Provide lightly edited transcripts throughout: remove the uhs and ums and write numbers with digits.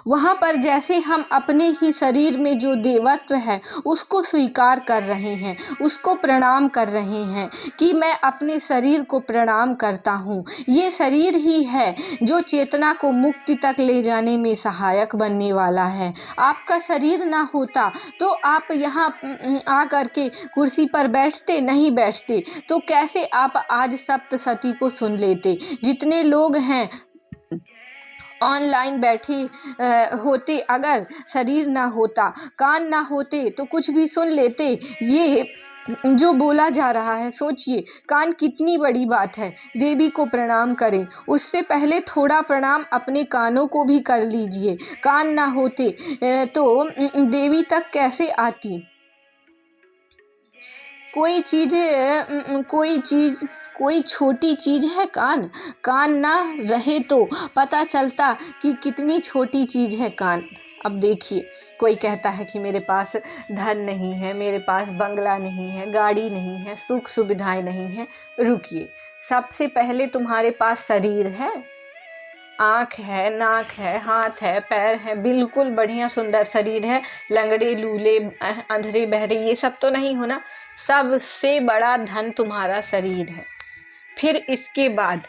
वहाँ पर जैसे हम अपने ही शरीर में जो देवत्व है उसको स्वीकार कर रहे हैं, उसको प्रणाम कर रहे हैं कि मैं अपने शरीर को प्रणाम करता हूँ। ये शरीर ही है जो चेतना को मुक्ति तक ले जाने में सहायक बनने वाला है। आपका शरीर ना होता तो आप यहाँ आ करके कुर्सी पर बैठते नहीं बैठते, तो कैसे आप आज सप्तशती को सुन लेते। जितने लोग हैं ऑनलाइन बैठे होते, अगर शरीर ना होता, कान ना होते तो कुछ भी सुन लेते। ये जो बोला जा रहा है, सोचिए कान कितनी बड़ी बात है। देवी को प्रणाम करें, उससे पहले थोड़ा प्रणाम अपने कानों को भी कर लीजिए। कान ना होते तो देवी तक कैसे आती। कोई छोटी चीज़ है कान। कान ना रहे तो पता चलता कि कितनी छोटी चीज़ है कान। अब देखिए, कोई कहता है कि मेरे पास धन नहीं है, मेरे पास बंगला नहीं है, गाड़ी नहीं है, सुख सुविधाएं नहीं है। रुकिए, सबसे पहले तुम्हारे पास शरीर है, आँख है, नाक है, हाथ है, पैर है, बिल्कुल बढ़िया सुंदर शरीर है। लंगड़े लूले अंधेरे बहरे ये सब तो नहीं हो ना। सबसे बड़ा धन तुम्हारा शरीर है। फिर इसके बाद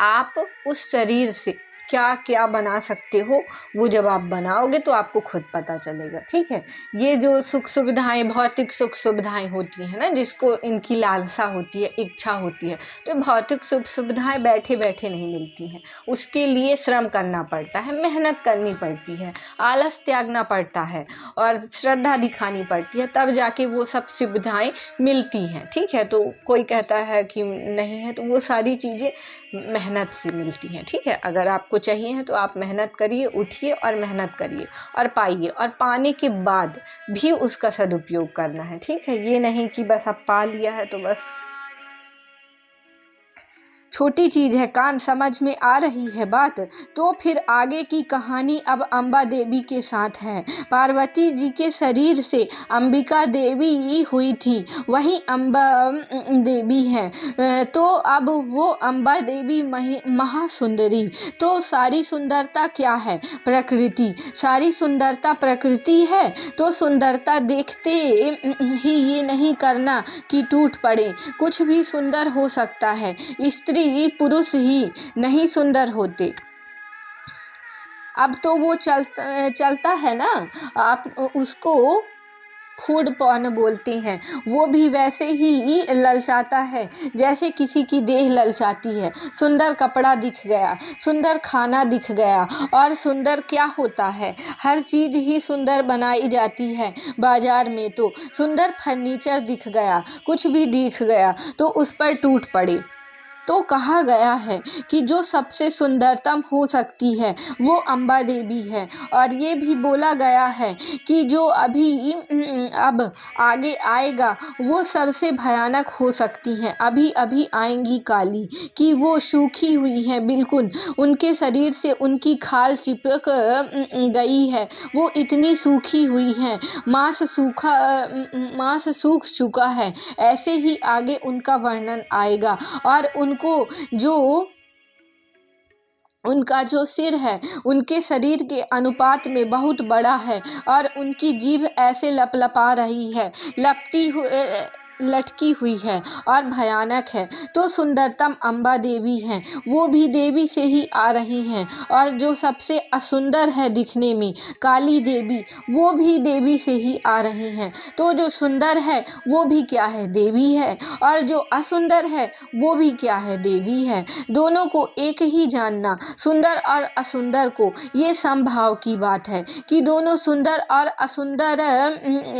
आप उस शरीर से क्या क्या बना सकते हो, वो जब आप बनाओगे तो आपको खुद पता चलेगा। ठीक है, ये जो सुख सुविधाएं, भौतिक सुख सुविधाएं होती हैं ना, जिसको इनकी लालसा होती है, इच्छा होती है, तो भौतिक सुख सुविधाएं बैठे बैठे नहीं मिलती हैं। उसके लिए श्रम करना पड़ता है, मेहनत करनी पड़ती है, आलस त्यागना पड़ता है और श्रद्धा दिखानी पड़ती है, तब जाके वो सब सुविधाएं मिलती हैं। ठीक है, तो कोई कहता है कि नहीं है, तो वो सारी चीज़ें मेहनत से मिलती हैं। ठीक है, अगर आपको चाहिए है तो आप मेहनत करिए, उठिए और मेहनत करिए और पाइए, और पाने के बाद भी उसका सदुपयोग करना है। ठीक है, ये नहीं कि बस आप पा लिया है तो बस। छोटी चीज़ है कान, समझ में आ रही है बात। तो फिर आगे की कहानी अब अम्बा देवी के साथ है। पार्वती जी के शरीर से अंबिका देवी हुई थी, वही अम्बा देवी है। तो अब वो अम्बा देवी महासुंदरी। तो सारी सुंदरता क्या है? प्रकृति। सारी सुंदरता प्रकृति है। तो सुंदरता देखते ही ये नहीं करना कि टूट पड़े। कुछ भी सुंदर हो सकता है, स्त्री पुरुष ही नहीं सुंदर होते। अब तो वो चलता है ना, आप उसको फूड पॉर्न बोलते हैं। वो भी वैसे ही ललचाता है जैसे किसी की देह ललचाती है। सुंदर कपड़ा दिख गया, सुंदर खाना दिख गया, और सुंदर क्या होता है, हर चीज़ ही सुंदर बनाई जाती है बाजार में। तो सुंदर फर्नीचर दिख गया, कुछ भी दिख गया तो उस पर टूट पड़े। तो कहा गया है कि जो सबसे सुंदरतम हो सकती है वो अम्बा देवी है। और ये भी बोला गया है कि जो अभी अब आगे आएगा वो सबसे भयानक हो सकती हैं। अभी अभी आएंगी काली, कि वो सूखी हुई हैं बिल्कुल, उनके शरीर से उनकी खाल चिपक गई है, वो इतनी सूखी हुई हैं, मांस सूख चुका है। ऐसे ही आगे उनका वर्णन आएगा। और उनका जो सिर है उनके शरीर के अनुपात में बहुत बड़ा है, और उनकी जीभ ऐसे लपलपा रही है, लटकी हुई है और भयानक है। तो सुंदरतम अम्बा देवी हैं, वो भी देवी से ही आ रही हैं। और जो सबसे असुंदर है दिखने में, काली देवी, वो भी देवी से ही आ रही हैं। तो जो सुंदर है वो भी क्या है, देवी है, और जो असुंदर है वो भी क्या है, देवी है। दोनों को एक ही जानना, सुंदर और असुंदर को, ये संभाव की बात है कि दोनों सुंदर और असुंदर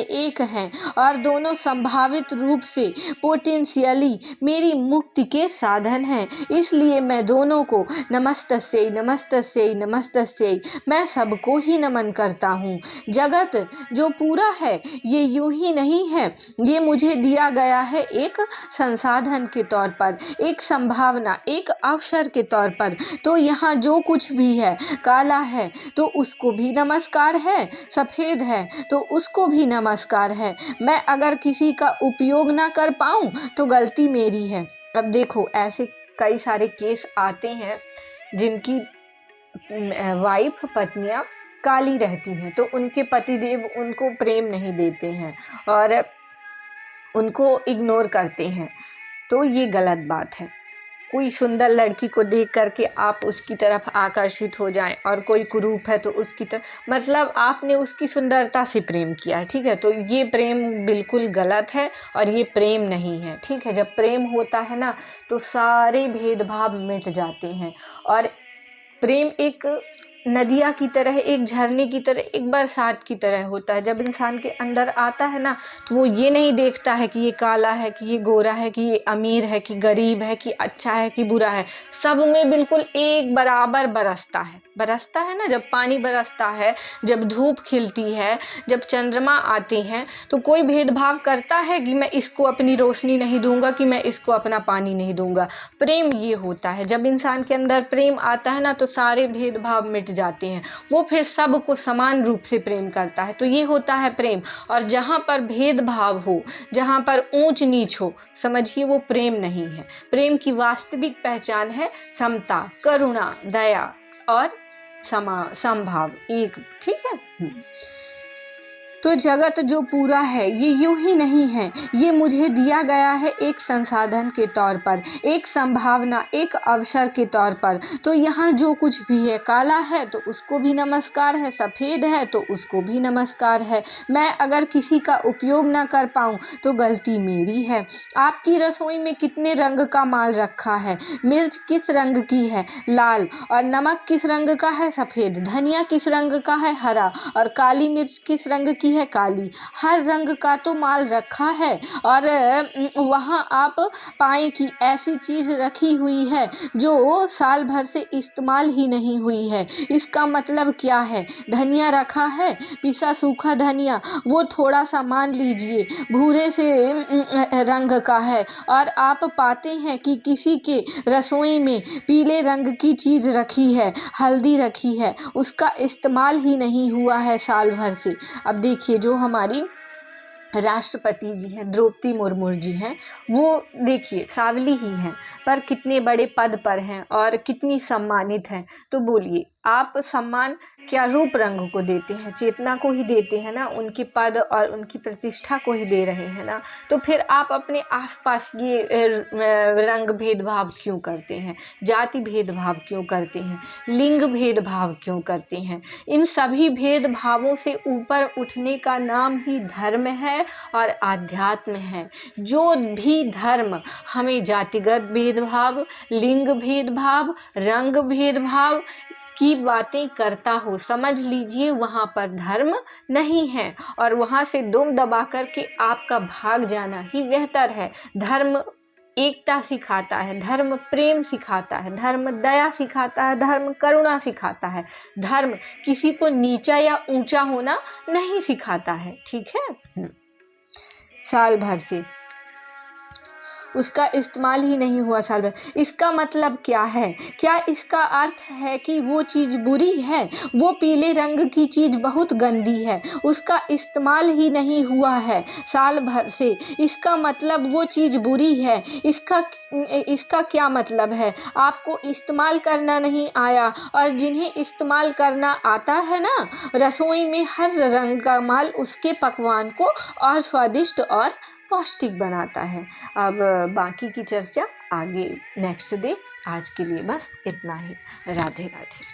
एक हैं, और दोनों संभावित रूप से पोटेंशियली मेरी मुक्ति के साधन हैं। इसलिए मैं दोनों को नमस्तस्यै नमस्तस्यै नमस्तस्यै, मैं सबको ही नमन करता हूँ। जगत जो पूरा है ये यूं ही नहीं है, ये मुझे दिया गया है एक संसाधन के तौर पर, एक संभावना, एक अवसर के तौर पर। तो यहाँ जो कुछ भी है, काला है तो उसको भी नमस्कार है, सफ़ेद है तो उसको भी नमस्कार है। मैं अगर किसी का उपयोग ना कर पाऊँ तो गलती मेरी है। अब देखो, ऐसे कई सारे केस आते हैं जिनकी वाइफ, पत्नियाँ काली रहती हैं तो उनके पतिदेव उनको प्रेम नहीं देते हैं और उनको इग्नोर करते हैं, तो ये गलत बात है। कोई सुंदर लड़की को देख करके आप उसकी तरफ आकर्षित हो जाएं और कोई कुरूप है तो उसकी तरफ, मतलब आपने उसकी सुंदरता से प्रेम किया है, ठीक है, तो ये प्रेम बिल्कुल गलत है और ये प्रेम नहीं है, ठीक है। जब प्रेम होता है ना तो सारे भेदभाव मिट जाते हैं और प्रेम एक नदिया की तरह, एक झरने की तरह, एक बरसात की तरह होता है। जब इंसान के अंदर आता है ना तो वो ये नहीं देखता है कि ये काला है, कि ये गोरा है, कि ये अमीर है, कि गरीब है, कि अच्छा है, कि बुरा है, सब में बिल्कुल एक बराबर बरसता है ना। जब पानी बरसता है, जब धूप खिलती है, जब चंद्रमा आते हैं, तो कोई भेदभाव करता है कि मैं इसको अपनी रोशनी नहीं दूंगा, कि मैं इसको अपना पानी नहीं दूंगा। प्रेम ये होता है, जब इंसान के अंदर प्रेम आता है ना तो सारे भेदभाव मिट जाते हैं, वो फिर सबको समान रूप से प्रेम करता है, तो ये होता है प्रेम। और जहाँ पर भेदभाव हो, जहाँ पर ऊंच नीच हो, समझिए वो प्रेम नहीं है। प्रेम की वास्तविक पहचान है समता, करुणा, दया और समभाव, एक, ठीक है। तो जगत जो पूरा है ये यूं ही नहीं है, ये मुझे दिया गया है एक संसाधन के तौर पर, एक संभावना, एक अवसर के तौर पर। तो यहाँ जो कुछ भी है, काला है तो उसको भी नमस्कार है, सफ़ेद है तो उसको भी नमस्कार है। मैं अगर किसी का उपयोग ना कर पाऊँ तो गलती मेरी है। आपकी रसोई में कितने रंग का माल रखा है, मिर्च किस रंग की है, लाल, और नमक किस रंग का है, सफ़ेद, धनिया किस रंग का है, हरा, और काली मिर्च किस रंग की है, काली। हर रंग का तो माल रखा है और वहाँ आप पाएं कि ऐसी चीज़ रखी हुई है जो साल भर से इस्तेमाल ही नहीं हुई है। इसका मतलब क्या है? धनिया रखा है, पिसा सूखा धनिया, वो थोड़ा सा मान लीजिए भूरे से रंग का है, और आप पाते हैं कि किसी के रसोई में पीले रंग की चीज़ रखी है, हल्दी रखी है, उसका इस्तेमाल ही नहीं हुआ है साल भर से। अब देखिए जो हमारी राष्ट्रपति जी हैं, द्रौपदी मुर्मू जी हैं, वो देखिए सांवली ही हैं पर कितने बड़े पद पर हैं और कितनी सम्मानित हैं। तो बोलिए आप सम्मान क्या रूप रंग को देते हैं, चेतना को ही देते हैं ना, उनके पद और उनकी प्रतिष्ठा को ही दे रहे हैं ना। तो फिर आप अपने आसपास ये रंग भेदभाव क्यों करते हैं, जाति भेदभाव क्यों करते हैं, लिंग भेदभाव क्यों करते हैं? इन सभी भेदभावों से ऊपर उठने का नाम ही धर्म है और आध्यात्म है। जो भी धर्म हमें जातिगत भेदभाव, लिंग भेदभाव, रंग भेदभाव की बातें करता हो, समझ लीजिए वहाँ पर धर्म नहीं है और वहाँ से दुम दबा करके आपका भाग जाना ही बेहतर है। धर्म एकता सिखाता है, धर्म प्रेम सिखाता है, धर्म दया सिखाता है, धर्म करुणा सिखाता है। धर्म किसी को नीचा या ऊंचा होना नहीं सिखाता है, ठीक है। साल भर से उसका इस्तेमाल ही नहीं हुआ साल भर, इसका मतलब क्या है? क्या इसका अर्थ है कि वो चीज़ बुरी है? वो पीले रंग की चीज़ बहुत गंदी है, उसका इस्तेमाल ही नहीं हुआ है साल भर से, इसका मतलब वो चीज़ बुरी है? इसका क्या मतलब है? आपको इस्तेमाल करना नहीं आया, और जिन्हें इस्तेमाल करना आता है ना, रसोई में हर रंग का माल उसके पकवान को और स्वादिष्ट और पौष्टिक बनाता है। अब बाकी की चर्चा आगे नेक्स्ट डे। आज के लिए बस इतना ही। राधे राधे।